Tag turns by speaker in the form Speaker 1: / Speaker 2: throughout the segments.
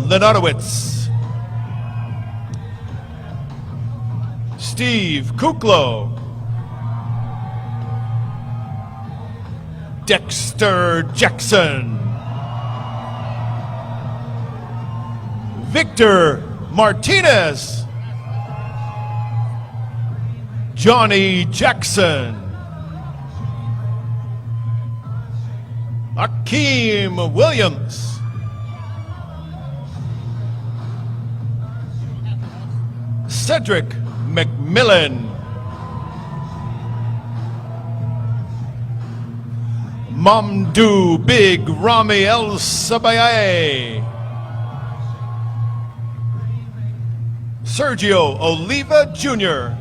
Speaker 1: Lenarowitz, Steve Kuklo, Dexter Jackson, Victor Martinez, Johnny Jackson, Akeem Williams, Cedric McMillan, Mamdou Big Ramy El Sabaye, Sergio Oliva Jr.,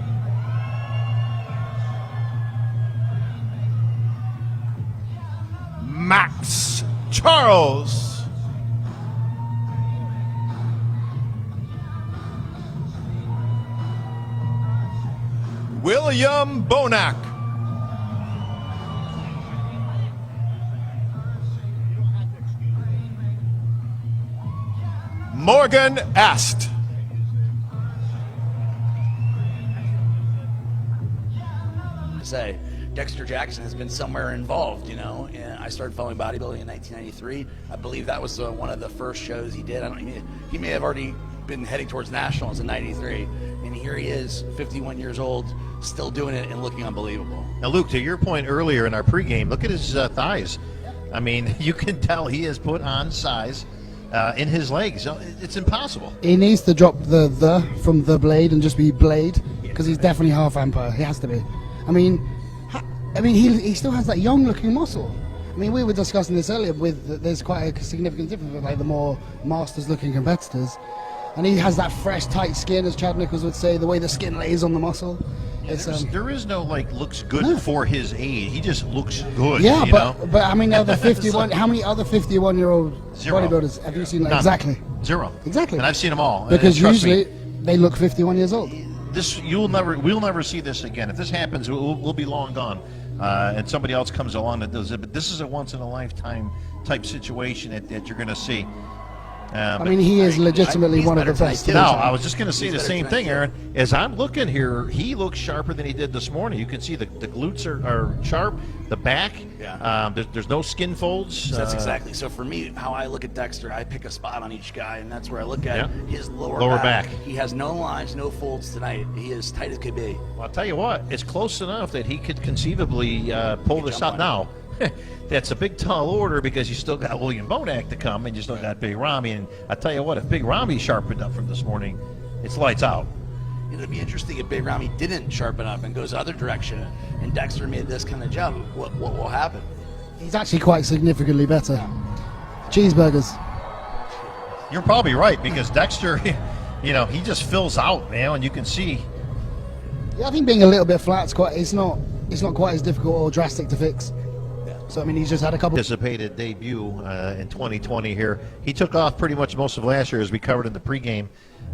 Speaker 1: Max Charles, William Bonac, Morgan Ast,
Speaker 2: say Dexter Jackson has been somewhere involved, you know. And I started following bodybuilding in 1993. I believe that was one of the first shows he did. He may have already been heading towards nationals in 93, and here he is, 51 years old, still doing it and looking unbelievable.
Speaker 3: Now, Luke, to your point earlier in our pregame, look at his thighs. I mean, you can tell he has put on size in his legs. It's impossible.
Speaker 4: He needs to drop the from the blade and just be blade, because he's definitely half vampire. He has to be. I mean, he still has that young-looking muscle. I mean, we were discussing this earlier. There's quite a significant difference with like the more masters-looking competitors, and he has that fresh, tight skin, as Chad Nichols would say. The way the skin lays on the muscle.
Speaker 3: Yeah, there is no like looks good for his age. He just looks good.
Speaker 4: Yeah,
Speaker 3: you know?
Speaker 4: but I mean, other 51. How many other 51-year-old bodybuilders have you seen? Like, exactly.
Speaker 3: Zero.
Speaker 4: Exactly.
Speaker 3: And I've seen them all.
Speaker 4: Because usually they look 51 years old.
Speaker 3: We'll never see this again. If this happens, we'll be long gone, and somebody else comes along that does it. But this is a once in a lifetime type situation that you're going to see.
Speaker 4: I mean, he is legitimately one of the best.
Speaker 3: No, I was just going to say the same thing, Aaron. As I'm looking here, he looks sharper than he did this morning. You can see the glutes are sharp, the back.
Speaker 2: Yeah.
Speaker 3: There's no skin folds.
Speaker 2: That's exactly. So for me, how I look at Dexter, I pick a spot on each guy, and that's where I look at his lower back. He has no lines, no folds tonight. He is tight as could be.
Speaker 3: Well, I'll tell you what, it's close enough that he could conceivably pull this out now. That's a big tall order because you still got William Bonac to come, and you still got Big Ramy. And I tell you what, if Big Ramy sharpened up from this morning, it's lights out.
Speaker 2: It'd be interesting if Big Ramy didn't sharpen up and goes the other direction, and Dexter made this kind of jump. What will happen?
Speaker 4: He's actually quite significantly better. Cheeseburgers.
Speaker 3: You're probably right, because Dexter, you know, he just fills out, man, and you can see.
Speaker 4: Yeah, I think being a little bit flat it's not quite as difficult or drastic to fix. So, I mean, he's just had a couple...
Speaker 3: Anticipated debut in 2020 here. He took off pretty much most of last year, as we covered in the pregame.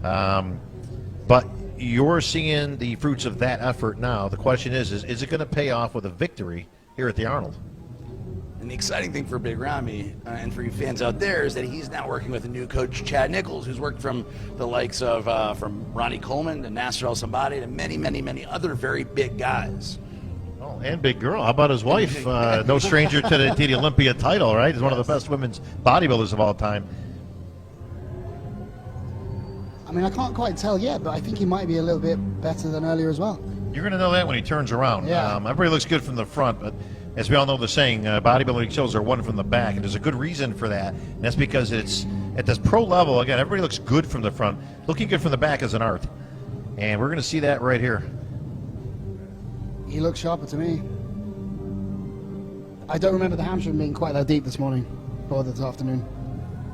Speaker 3: But you're seeing the fruits of that effort now. The question is it going to pay off with a victory here at the Arnold?
Speaker 2: And the exciting thing for Big Ramy and for you fans out there is that he's now working with a new coach, Chad Nichols, who's worked from the likes of from Ronnie Coleman to Nasser El Sabati to many, many, many other very big guys.
Speaker 3: Oh, and big girl. How about his wife? No stranger to the Olympia title, right? He's one of the best women's bodybuilders of all time.
Speaker 4: I mean, I can't quite tell yet, but I think he might be a little bit better than earlier as well.
Speaker 3: You're going to know that when he turns around.
Speaker 4: Yeah.
Speaker 3: Everybody looks good from the front, but as we all know the saying, bodybuilding shows are won from the back, and there's a good reason for that. And that's because it's at this pro level, again, everybody looks good from the front. Looking good from the back is an art. And we're going to see that right here.
Speaker 4: He looks sharper to me. I don't remember the hamstring being quite that deep this morning or this afternoon.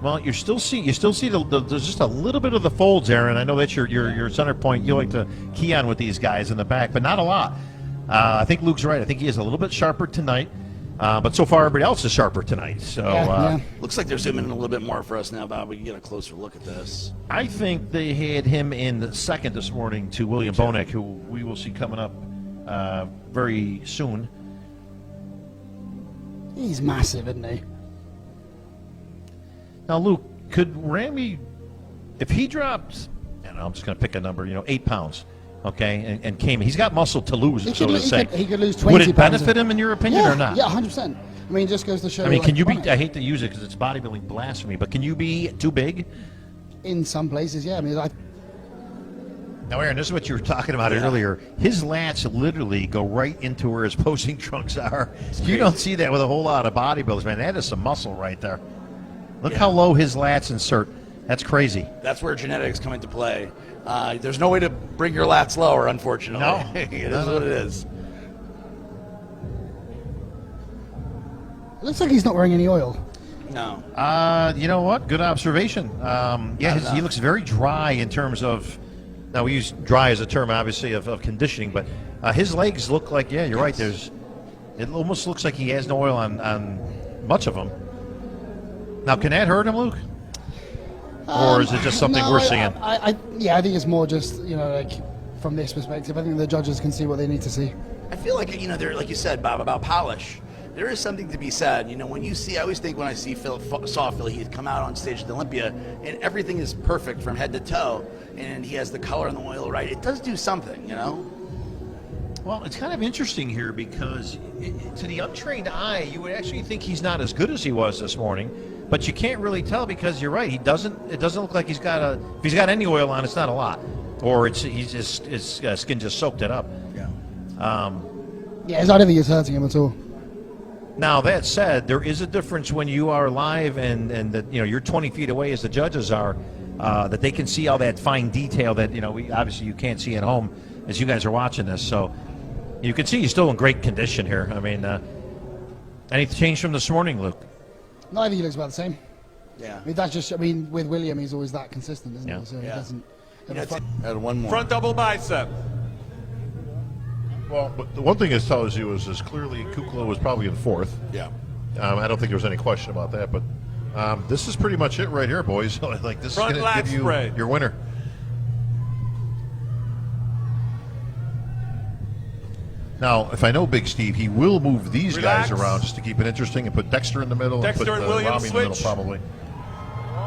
Speaker 3: Well, you still see there's just a little bit of the folds, Aaron. I know that's your center point. You like to key on with these guys in the back, but not a lot. I think Luke's right. I think he is a little bit sharper tonight, but so far everybody else is sharper tonight. So
Speaker 2: looks like they're zooming in a little bit more for us now, Bob. We can get a closer look at this.
Speaker 3: I think they had him in the second this morning to William Bonac, who we will see coming up very soon.
Speaker 4: He's massive, isn't he?
Speaker 3: Now, Luke, could Ramy if he dropped, I don't know, I'm just going to pick a number, 8 pounds, okay, and came, he's got muscle to lose,
Speaker 4: He
Speaker 3: so
Speaker 4: could,
Speaker 3: to say.
Speaker 4: he could lose 20
Speaker 3: Would it
Speaker 4: pounds.
Speaker 3: benefit him in your opinion
Speaker 4: Yeah,
Speaker 3: or not?
Speaker 4: yeah, 100%. I mean, it just goes to show.
Speaker 3: I mean,
Speaker 4: like,
Speaker 3: can you be?
Speaker 4: Bonac.
Speaker 3: I hate to use it because it's bodybuilding blasphemy, but can you be too big?
Speaker 4: In some places, yeah. I mean,
Speaker 3: Now, Aaron, this is what you were talking about earlier. His lats literally go right into where his posing trunks are. You don't see that with a whole lot of bodybuilders, man. That is some muscle right there. Look how low his lats insert. That's crazy.
Speaker 2: That's where genetics come into play. There's no way to bring your lats lower, unfortunately.
Speaker 3: No.
Speaker 2: It is what it is.
Speaker 4: it looks like he's not wearing any oil.
Speaker 2: No.
Speaker 3: You know what? Good observation. He looks very dry in terms of. Now we use dry as a term, obviously, of conditioning, but his legs look like. Yeah, you're right. It almost looks like he has no oil on much of them. Now, can that hurt him, Luke? Or is it just something
Speaker 4: No,
Speaker 3: we're seeing?
Speaker 4: I think it's more just like from this perspective. I think the judges can see what they need to see.
Speaker 2: I feel like they're like you said, Bob, about polish. There is something to be said. When you see, I always think when I saw Philly, he'd come out on stage at the Olympia, and everything is perfect from head to toe, and he has the color and the oil right. It does do something,
Speaker 3: Well, it's kind of interesting here because to the untrained eye, you would actually think he's not as good as he was this morning, but you can't really tell because you're right. It doesn't look like he's got if he's got any oil on, it's not a lot, or his skin just soaked it up.
Speaker 2: Yeah.
Speaker 4: I don't think it's hurting him at all.
Speaker 3: Now that said, there is a difference when you are live and that you're 20 feet away as the judges are, that they can see all that fine detail that obviously you can't see at home as you guys are watching this. So you can see he's still in great condition here. I mean, any change from this morning, Luke?
Speaker 4: No, I think he looks about the same.
Speaker 2: Yeah.
Speaker 4: I mean, that's just. I mean, with William, he's always that consistent, isn't
Speaker 3: Yeah.
Speaker 4: he? So he
Speaker 2: Yeah.
Speaker 4: doesn't.
Speaker 2: Add one more.
Speaker 1: Front double bicep.
Speaker 5: Well, but the one thing it tells you is clearly Kukla was probably in fourth.
Speaker 2: Yeah.
Speaker 5: I don't think there was any question about that, but this is pretty much it right here, boys. Like this
Speaker 1: Front
Speaker 5: is going
Speaker 1: lat
Speaker 5: to give you
Speaker 1: spread.
Speaker 5: your winner. Now, if I know Big Steve, he will move these
Speaker 1: Relax.
Speaker 5: guys around just to keep it interesting and put Dexter in the middle
Speaker 1: Dexter
Speaker 5: and
Speaker 1: and
Speaker 5: put
Speaker 1: William
Speaker 5: Ramy in the middle
Speaker 1: switch.
Speaker 5: probably.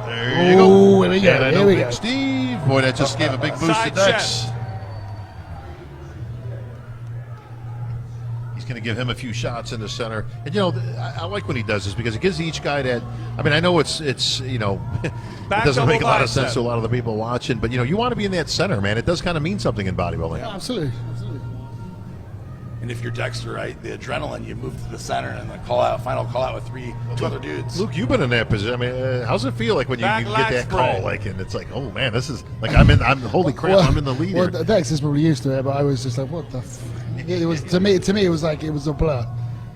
Speaker 5: There you go.
Speaker 4: Ooh, here we go,
Speaker 5: And I know
Speaker 4: here we
Speaker 5: Big
Speaker 4: go.
Speaker 5: Steve. Boy, that just gave a big boost to
Speaker 1: Side
Speaker 5: Dex.
Speaker 1: chest.
Speaker 5: He's going to give him a few shots in the center. And, I like when he does this because it gives each guy that. I mean, I know it's it
Speaker 1: Back
Speaker 5: doesn't make a lot of
Speaker 1: bicep.
Speaker 5: sense to a lot of the people watching, but, you want to be in that center, man. It does kind of mean something in bodybuilding.
Speaker 4: Absolutely.
Speaker 2: And if you're Dexter, right, the adrenaline, you move to the center and the final call out with two other dudes.
Speaker 5: Luke, you've been in that position. I mean, how's it feel like when you
Speaker 1: Back
Speaker 5: get
Speaker 1: lat
Speaker 5: that
Speaker 1: spread.
Speaker 5: call, like, and it's like, oh man, this is like I'm holy crap, I'm in the lead
Speaker 4: Well,
Speaker 5: here.
Speaker 4: Dex is probably used to it, but I was just like, what the? It was to me. To me, it was like it was a blur.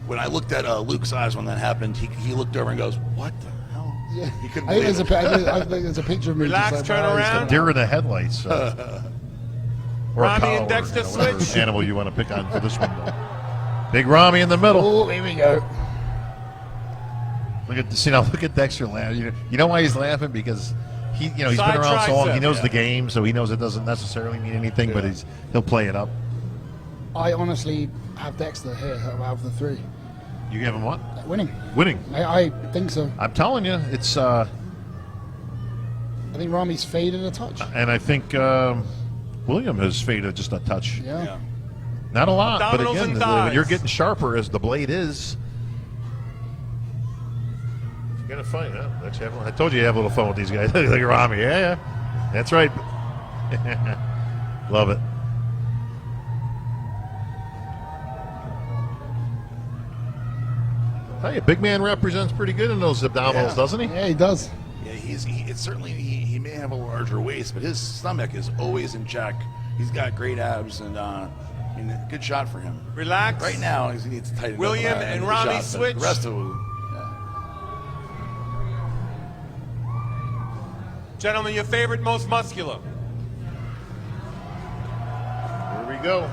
Speaker 2: When I looked at Luke's eyes when that happened, he looked over and goes, "What the hell?"
Speaker 4: Yeah.
Speaker 2: He couldn't
Speaker 4: I think
Speaker 2: believe
Speaker 4: I
Speaker 2: it.
Speaker 4: think there's a picture of me.
Speaker 1: Relax,
Speaker 4: just like,
Speaker 1: turn
Speaker 4: my eyes
Speaker 1: around.
Speaker 4: going-
Speaker 5: Deer in the headlights. Or a
Speaker 1: Ramy
Speaker 5: cow,
Speaker 1: and Dexter
Speaker 5: or whatever
Speaker 1: switch.
Speaker 5: animal you want to pick on for this one. Though. Big Ramy in the middle.
Speaker 4: Oh, here we go.
Speaker 5: Look at Dexter laughing. You know why he's laughing? Because he's been
Speaker 1: Side
Speaker 5: around so long. He
Speaker 1: tricep,
Speaker 5: knows
Speaker 1: yeah.
Speaker 5: the game, so he knows it doesn't necessarily mean anything, but he'll play it up.
Speaker 4: I honestly have Dexter here out of the three.
Speaker 5: You give him what?
Speaker 4: Winning.
Speaker 5: Winning.
Speaker 4: I think so.
Speaker 5: I'm telling you, it's.
Speaker 4: I think Ramy's faded a touch.
Speaker 5: And I think William has faded just a touch.
Speaker 4: Yeah.
Speaker 5: Not a lot, but
Speaker 1: Abdominals
Speaker 5: again,
Speaker 1: and
Speaker 5: when you're
Speaker 1: thighs.
Speaker 5: getting sharper as the blade is. You're gonna fight, huh? I told you have a little fun with these guys. Look at Ramy. Yeah, that's right. Love it. Tell you, big man represents pretty good in those abdominals,
Speaker 2: Yeah.
Speaker 5: doesn't he?
Speaker 4: Yeah, he does.
Speaker 2: Yeah, it's certainly he may have a larger waist, but his stomach is always in check. He's got great abs, and good shot for him.
Speaker 1: Relax.
Speaker 2: Right now, he needs to tighten
Speaker 1: William
Speaker 2: up.
Speaker 1: and
Speaker 2: the
Speaker 1: Ramy
Speaker 2: shot, but
Speaker 1: switch.
Speaker 2: The rest of it,
Speaker 1: Gentlemen, your favorite, most muscular.
Speaker 5: Here we go.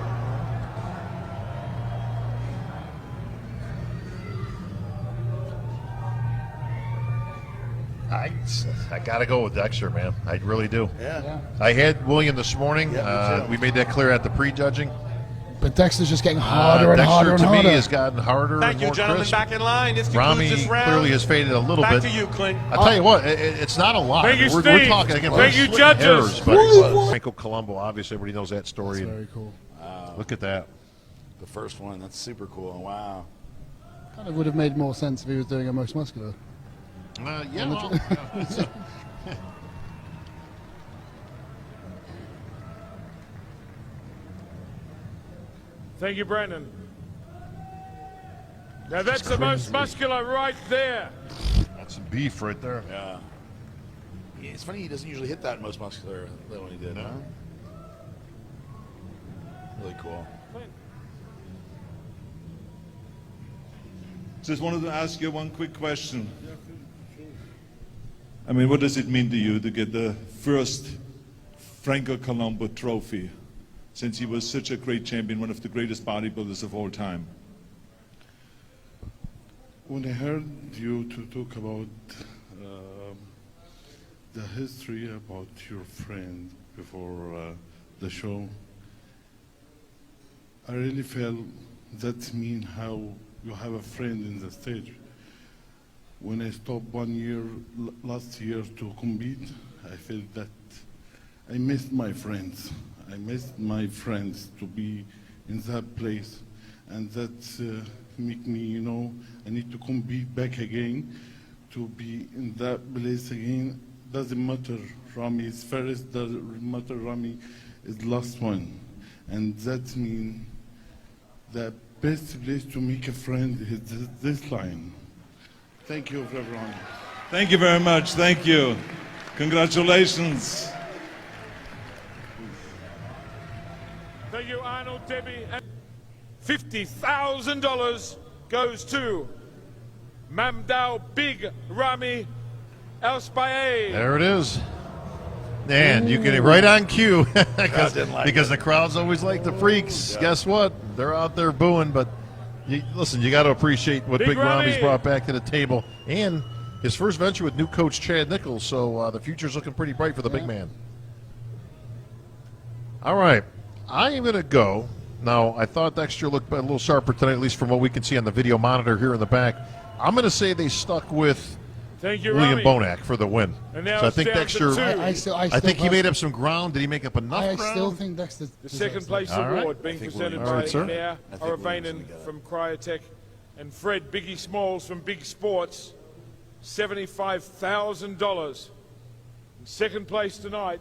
Speaker 5: I got to go with Dexter, man. I really do.
Speaker 2: yeah.
Speaker 5: I had William this morning.
Speaker 2: Yeah, me too.
Speaker 5: We made that clear at the prejudging.
Speaker 4: But Dexter's just getting harder and
Speaker 5: Dexter,
Speaker 4: harder and
Speaker 5: to
Speaker 4: harder.
Speaker 5: me, has gotten harder
Speaker 1: Thank
Speaker 5: and
Speaker 1: you,
Speaker 5: more
Speaker 1: gentlemen.
Speaker 5: crisp.
Speaker 1: Back in line. This
Speaker 5: Ramy
Speaker 1: concludes this round.
Speaker 5: clearly has faded a little
Speaker 1: Back
Speaker 5: bit.
Speaker 1: to you, Clint.
Speaker 5: I'll tell you what, it's not a lot.
Speaker 6: Thank you,
Speaker 5: we're
Speaker 6: Steve.
Speaker 5: talking again.
Speaker 6: Thank
Speaker 5: we're
Speaker 6: you,
Speaker 5: splitting
Speaker 6: judges.
Speaker 5: hairs, but
Speaker 4: What?
Speaker 5: Franco Colombo, obviously, everybody knows that story.
Speaker 4: That's very cool.
Speaker 5: Look at that.
Speaker 2: The first one, that's super cool. Wow.
Speaker 4: Kind of would have made more sense if he was doing a most muscular.
Speaker 5: Yeah, well,
Speaker 6: Thank you, Brandon. Now that's the most muscular right there.
Speaker 5: that's some beef right there.
Speaker 2: Yeah. It's funny he doesn't usually hit that most muscular that one he did, huh? Really cool.
Speaker 7: Just wanted to ask you one quick question. I mean, what does it mean to you to get the first Franco Colombo trophy, since he was such a great champion, one of the greatest bodybuilders of all time?
Speaker 8: When I heard you to talk about the history about your friend before the show, I really felt that mean how you have a friend in the stage. When I stopped 1 year last year to compete, I felt that I missed my friends. I missed my friends to be in that place, and that make me, you know, I need to compete back again to be in that place again. Doesn't matter Ramy is first, doesn't matter Ramy is last one, and that means the best place to make a friend is this line. Thank you, everyone.
Speaker 7: Thank you very much. Thank you. Congratulations.
Speaker 6: Thank you, Arnold, Debbie. And $50,000 goes to Mamdao Big Ramy Elspaye.
Speaker 3: There it is. And you get it right on cue because
Speaker 2: didn't like
Speaker 3: the crowds always like the freaks. Guess what? They're out there booing, but listen, you got to appreciate what
Speaker 6: Big
Speaker 3: Big Ramy's
Speaker 6: Ramy.
Speaker 3: brought back to the table, and his first venture with new coach Chad Nichols. So the future's looking pretty bright for the big man. All right, I am going to go. Now, I thought Dexter looked a little sharper tonight, at least from what we can see on the video monitor here in the back. I'm going to say they stuck with
Speaker 6: Thank you,
Speaker 3: William
Speaker 6: Ramy.
Speaker 3: Bonac for the win.
Speaker 6: And now
Speaker 3: So I
Speaker 6: it's
Speaker 3: think
Speaker 6: down to
Speaker 3: Dexter.
Speaker 6: two.
Speaker 3: I think he made up some ground. Did he make up enough
Speaker 4: I
Speaker 3: ground?
Speaker 4: still think Dexter.
Speaker 6: The second place
Speaker 3: All right.
Speaker 6: award being presented
Speaker 3: All right,
Speaker 6: by
Speaker 3: sir.
Speaker 6: Nair
Speaker 2: I think Williams
Speaker 6: Aravainen
Speaker 2: will get it.
Speaker 6: from Cryotech and Fred Biggie Smalls from Big Sports, $75,000. In second place tonight,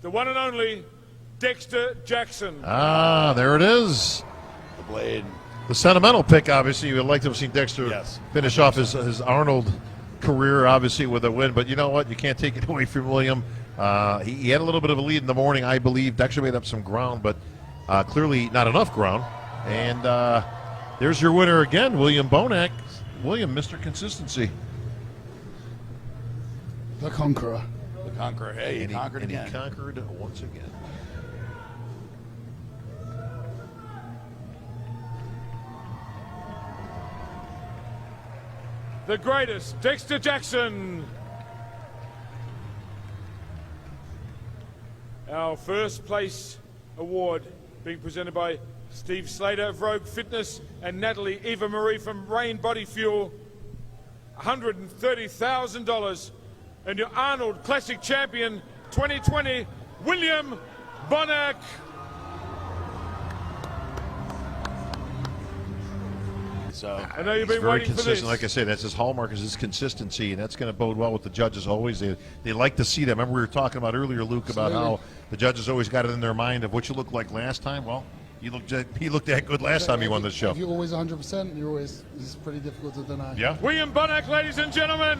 Speaker 6: the one and only Dexter Jackson.
Speaker 3: Ah, there it is.
Speaker 2: The blade.
Speaker 3: The sentimental pick, obviously. You would like to have seen Dexter
Speaker 2: Yes.
Speaker 3: finish off his Arnold career, obviously, with a win. But you know what? You can't take it away from William. He had a little bit of a lead in the morning, I believe. Dexter made up some ground, but clearly not enough ground. And there's your winner again, William Bonac. William, Mr. Consistency.
Speaker 4: The Conqueror.
Speaker 2: The Conqueror. Hey,
Speaker 3: And
Speaker 2: he conquered
Speaker 3: and
Speaker 2: again.
Speaker 3: he conquered once again.
Speaker 6: The greatest, Dexter Jackson. Our first place award being presented by Steve Slater of Rogue Fitness and Natalie Eva Marie from Rain Body Fuel. $130,000. And your Arnold Classic Champion 2020, William Bonac.
Speaker 2: So
Speaker 6: I know you've
Speaker 3: He's
Speaker 6: been
Speaker 3: very
Speaker 6: waiting for this.
Speaker 3: consistent. Like I say, that's his hallmark, is his consistency, and that's going to bode well with the judges always. They like to see that. Remember we were talking about earlier, Luke, about how the judges always got it in their mind of what you looked like last time. Well, he looked that good last time he won this show.
Speaker 4: If you're always 100%, it's pretty difficult to deny.
Speaker 3: Yeah.
Speaker 6: William Bonac, ladies and gentlemen.